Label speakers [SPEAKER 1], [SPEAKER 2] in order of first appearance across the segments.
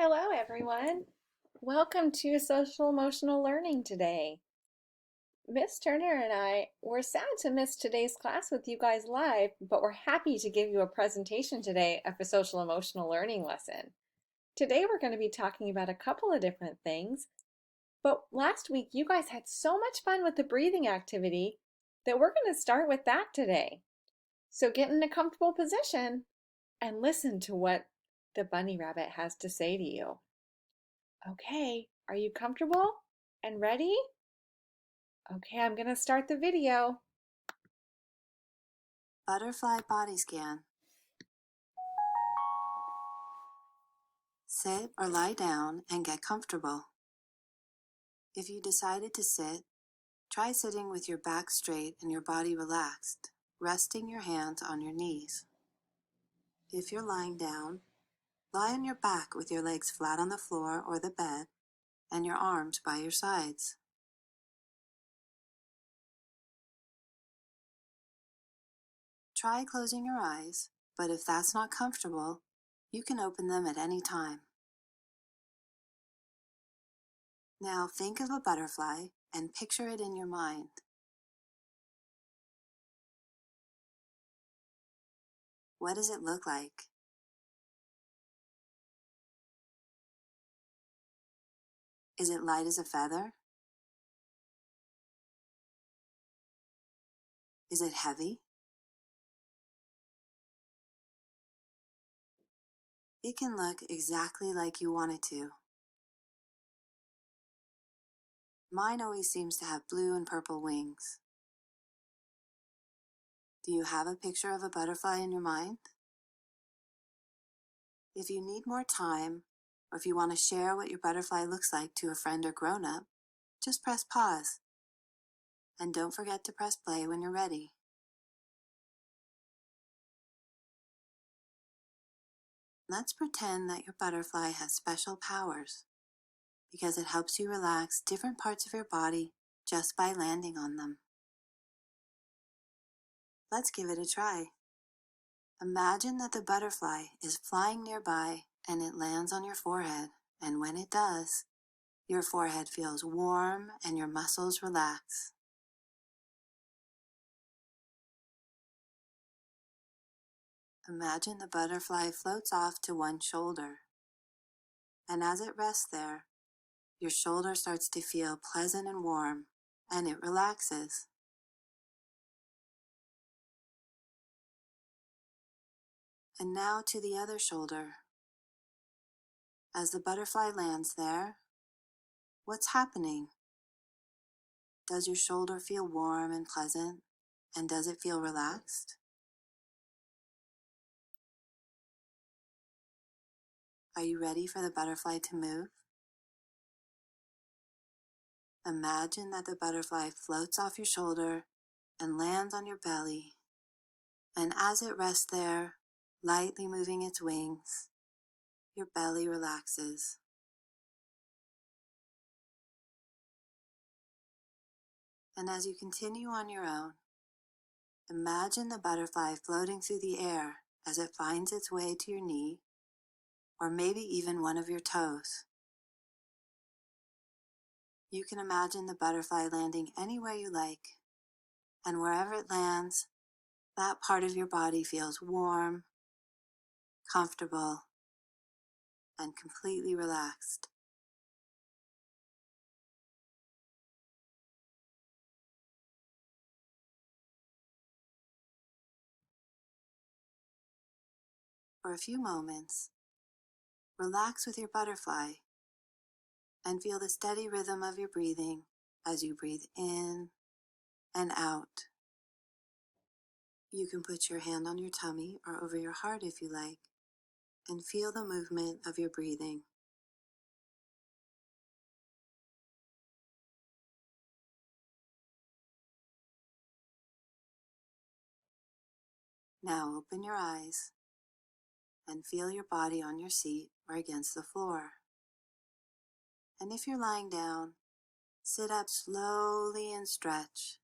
[SPEAKER 1] Hello, everyone. Welcome to Social Emotional Learning today. Miss Turner and I were sad to miss today's class with you guys live, but we're happy to give you a presentation today of a Social Emotional Learning lesson. Today we're going to be talking about a couple of different things, but last week you guys had so much fun with the breathing activity that we're going to start with that today. So get in a comfortable position and listen to what the bunny rabbit has to say to you. Okay, are you comfortable and ready? Okay, I'm gonna start the video.
[SPEAKER 2] Butterfly body scan. Sit or lie down and get comfortable. If you decided to sit, try sitting with your back straight and your body relaxed, resting your hands on your knees. If you're lying down, lie on your back with your legs flat on the floor or the bed and your arms by your sides. Try closing your eyes, but if that's not comfortable, you can open them at any time. Now think of a butterfly and picture it in your mind. What does it look like? Is it light as a feather? Is it heavy? It can look exactly like you want it to. Mine always seems to have blue and purple wings. Do you have a picture of a butterfly in your mind? If you need more time, or if you want to share what your butterfly looks like to a friend or grown-up, just press pause. And don't forget to press play when you're ready. Let's pretend that your butterfly has special powers, because it helps you relax different parts of your body just by landing on them. Let's give it a try. Imagine that the butterfly is flying nearby and it lands on your forehead, and when it does, your forehead feels warm and your muscles relax. Imagine the butterfly floats off to one shoulder, and as it rests there, your shoulder starts to feel pleasant and warm, and it relaxes. And now to the other shoulder. As the butterfly lands there, what's happening? Does your shoulder feel warm and pleasant? And does it feel relaxed? Are you ready for the butterfly to move? Imagine that the butterfly floats off your shoulder and lands on your belly. And as it rests there, lightly moving its wings, your belly relaxes. And as you continue on your own, imagine the butterfly floating through the air as it finds its way to your knee, or maybe even one of your toes. You can imagine the butterfly landing anywhere you like, and wherever it lands, that part of your body feels warm, comfortable, and completely relaxed. For a few moments, relax with your butterfly and feel the steady rhythm of your breathing as you breathe in and out. You can put your hand on your tummy or over your heart if you like, and feel the movement of your breathing. Now open your eyes and feel your body on your seat or against the floor. And if you're lying down, sit up slowly and stretch.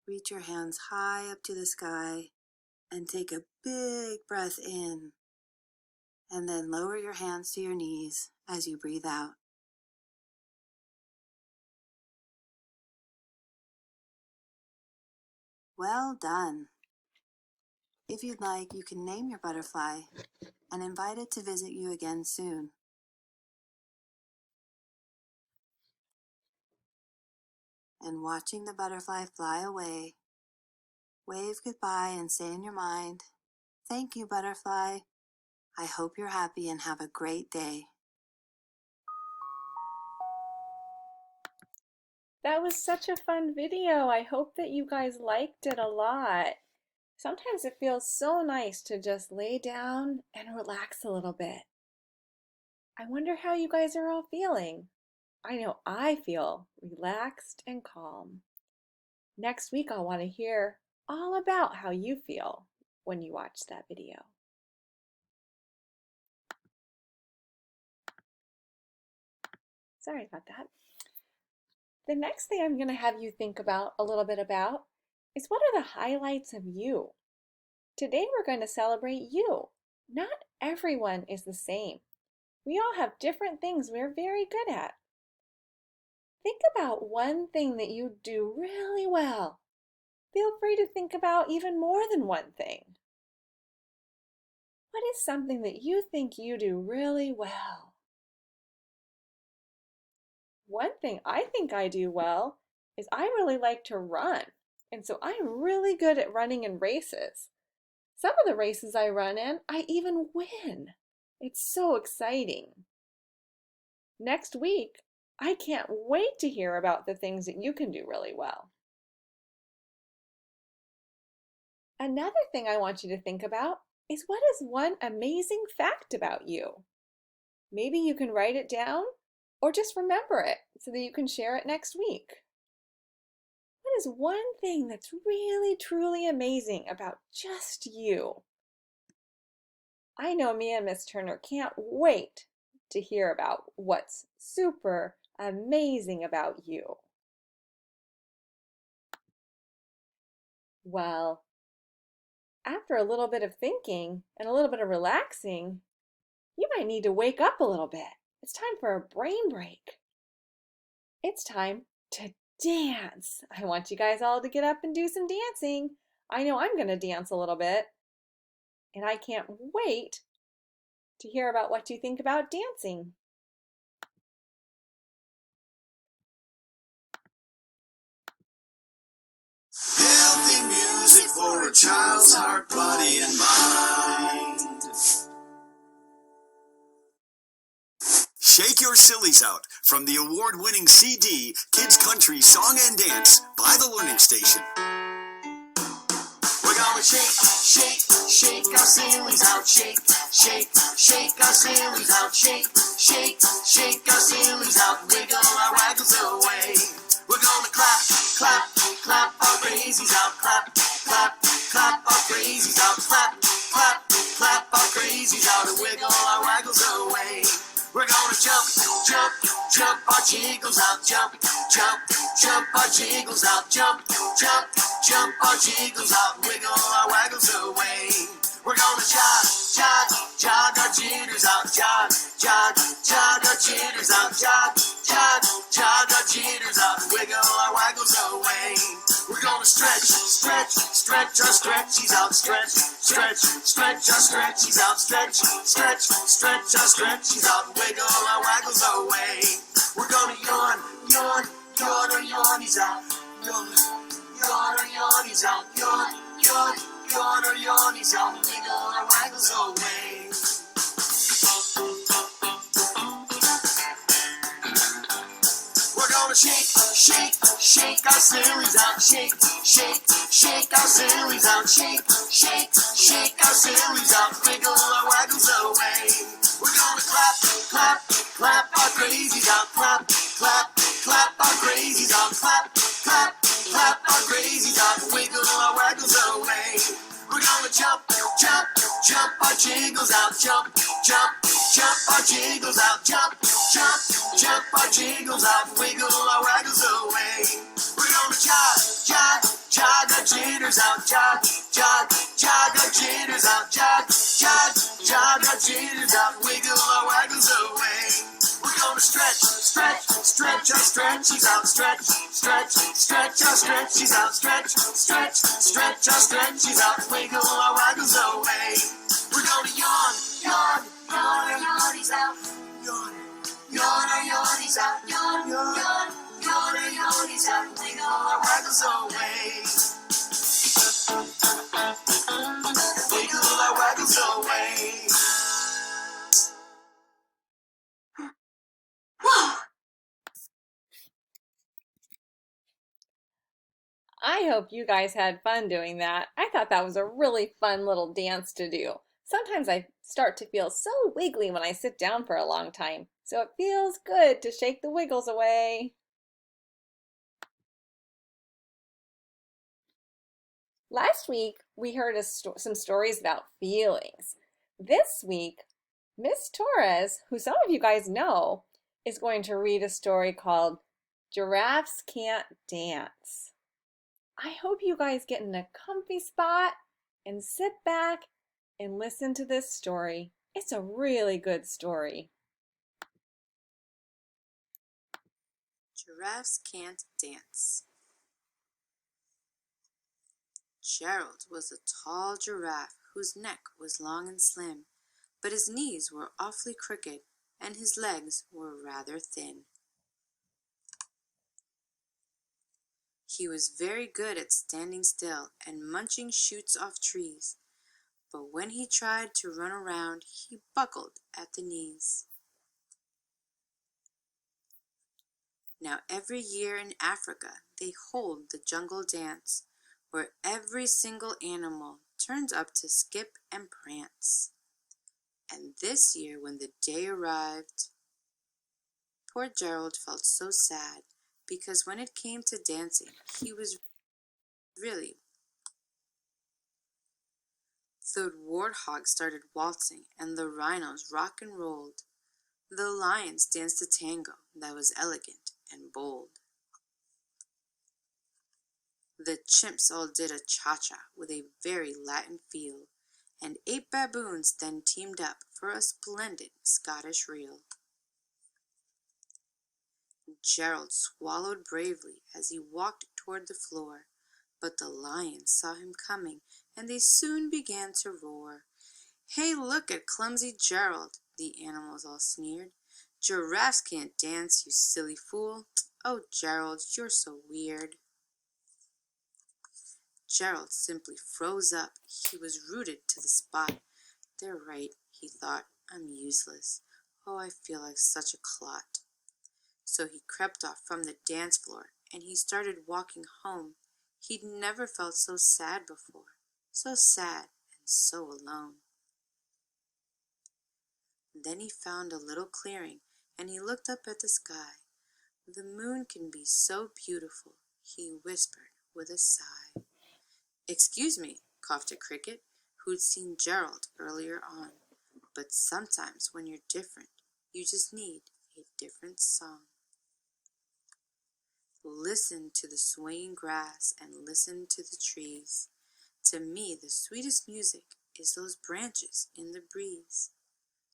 [SPEAKER 2] Reach your hands high up to the sky and take a big breath in. and then lower your hands to your knees as you breathe out. Well done. If you'd like, you can name your butterfly and invite it to visit you again soon. And watching the butterfly fly away, wave goodbye and say in your mind, "Thank you, butterfly. I hope you're happy and have a great day."
[SPEAKER 1] That was such a fun video. I hope that you guys liked it a lot. Sometimes it feels so nice to just lay down and relax a little bit. I wonder how you guys are all feeling. I know I feel relaxed and calm. Next week, I'll want to hear all about how you feel when you watch that video. Sorry about that. The next thing I'm going to have you think about a little bit about is, what are the highlights of you? Today we're going to celebrate you. Not everyone is the same. We all have different things we're very good at. Think about one thing that you do really well. Feel free to think about even more than one thing. What is something that you think you do really well? One thing I think I do well is I really like to run, and so I'm really good at running in races. Some of the races I run in, I even win. It's so exciting. Next week, I can't wait to hear about the things that you can do really well. Another thing I want you to think about is, what is one amazing fact about you? Maybe you can write it down or just remember it so that you can share it next week. What is one thing that's really, truly amazing about just you? I know me and Miss Turner can't wait to hear about what's super amazing about you. Well, after a little bit of thinking and a little bit of relaxing, you might need to wake up a little bit. It's time for a brain break. It's time to dance. I want you guys all to get up and do some dancing. I know I'm going to dance a little bit, and I can't wait to hear about what you think about dancing.
[SPEAKER 3] Healthy music for a child's heart, body, and mind. Shake your sillies out from the award-winning CD, Kids Country Song and Dance by The Learning Station. We're gonna shake, shake, shake our sillies out. Shake, shake, shake our sillies out. Shake, shake, shake our sillies out. Wiggle our waggles away. We're gonna clap, clap, clap our crazies out. Clap, clap, clap our crazies out. Clap, clap, clap our crazies out. And wiggle our waggles away. We're gonna jump, jump, jump our jiggles out. Jump, jump, jump our jiggles out. Jump, jump, jump our jiggles out. Wiggle our waggles away. We're gonna jog, jog, jog our jitters out. Jog, jog, jog our jitters out. Jog, jog, jog our jitters out. Wiggle our waggles away. We're gonna stretch, stretch, stretch our stretchies out. Stretch, stretch, stretch our stretchies out. Stretch, stretch, stretch our stretchies out. Wiggle our waggles away. We're gonna yawn, yawn, yawn our yawnies out. Yawn, yawn our yawnies out. Yawn, yawn, yawn our yawnies out. Wiggle our waggles away. We're gonna shake, shake, shake our sillies out. Shake, shake, shake our sillies out. Shake, shake, shake our sillies out. Wiggle our waggles away. We're gonna clap, clap, clap our crazies out. Clap, clap, clap our crazies out. Clap, clap, clap our crazies out. Wiggle our waggles away. We're gonna jump, jump, jump our jiggles out. Jump, jump, jump our jiggles out. Jump, jump, jump our jiggles out. Wiggle our waggles away. We're gonna jog, jog, jog our jitters out. Jog, jog, jog our jitters out. Jog, jog, jog our jitters out, wiggle our waggles away. We're gonna stretch, stretch, stretch our stretchies out, stretch, stretch, stretch our stretchies out, stretch, stretch, stretch our stretchies out, wiggle our waggles away. We're gonna yawn, yawn, yawn our yawnies out, yawn, yawn our yawnies out, yawn, yawn, yawn our yawnies out, wiggle our waggles away. Wiggle our waggles away.
[SPEAKER 1] I hope you guys had fun doing that. I thought that was a really fun little dance to do. Sometimes I start to feel so wiggly when I sit down for a long time, so it feels good to shake the wiggles away. Last week, we heard some stories about feelings. This week, Miss Torres, who some of you guys know, is going to read a story called Giraffes Can't Dance. I hope you guys get in a comfy spot and sit back and listen to this story. It's a really good story.
[SPEAKER 2] Giraffes Can't Dance. Gerald was a tall giraffe whose neck was long and slim, but his knees were awfully crooked and his legs were rather thin. He was very good at standing still and munching shoots off trees, but when he tried to run around, he buckled at the knees. Now every year in Africa they hold the jungle dance, where every single animal turns up to skip and prance. And this year when the day arrived, poor Gerald felt so sad, because when it came to dancing, he was really... The warthogs started waltzing, and the rhinos rock and rolled. The lions danced a tango that was elegant and bold. The chimps all did a cha-cha with a very Latin feel, and 8 baboons then teamed up for a splendid Scottish reel. Gerald swallowed bravely as he walked toward the floor, but the lions saw him coming, and they soon began to roar. "Hey, look at clumsy Gerald," the animals all sneered. "Giraffes can't dance, you silly fool. Oh, Gerald, you're so weird." Gerald simply froze up. He was rooted to the spot. "They're right," he thought. "I'm useless. Oh, I feel like such a clot." So he crept off from the dance floor, and he started walking home. He'd never felt so sad before, so sad and so alone. Then he found a little clearing, and he looked up at the sky. "The moon can be so beautiful," he whispered with a sigh. "Excuse me," coughed a cricket, who'd seen Gerald earlier on. "But sometimes when you're different, you just need a different song." Listen to the swaying grass and listen to the trees. To me, the sweetest music is those branches in the breeze.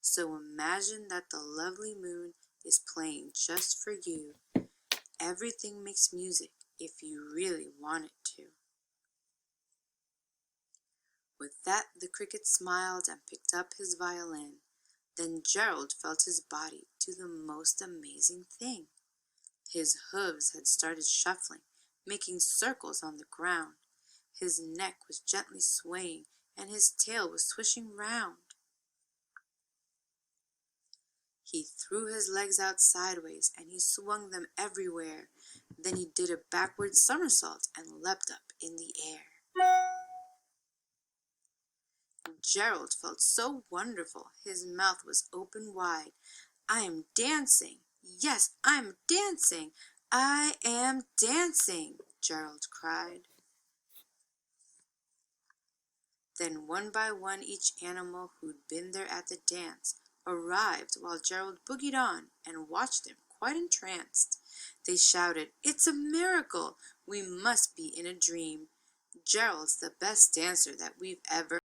[SPEAKER 2] So imagine that the lovely moon is playing just for you. Everything makes music if you really want it to. With that, the cricket smiled and picked up his violin. Then Gerald felt his body do the most amazing thing. His hooves had started shuffling, making circles on the ground. His neck was gently swaying, and his tail was swishing round. He threw his legs out sideways, and he swung them everywhere. Then he did a backward somersault and leapt up in the air. Gerald felt so wonderful, his mouth was open wide. "I am dancing! Yes, I'm dancing! I am dancing!" Gerald cried. Then one by one each animal who'd been there at the dance arrived, while Gerald boogied on and watched them quite entranced. They shouted, "It's a miracle! We must be in a dream. Gerald's the best dancer that we've ever..."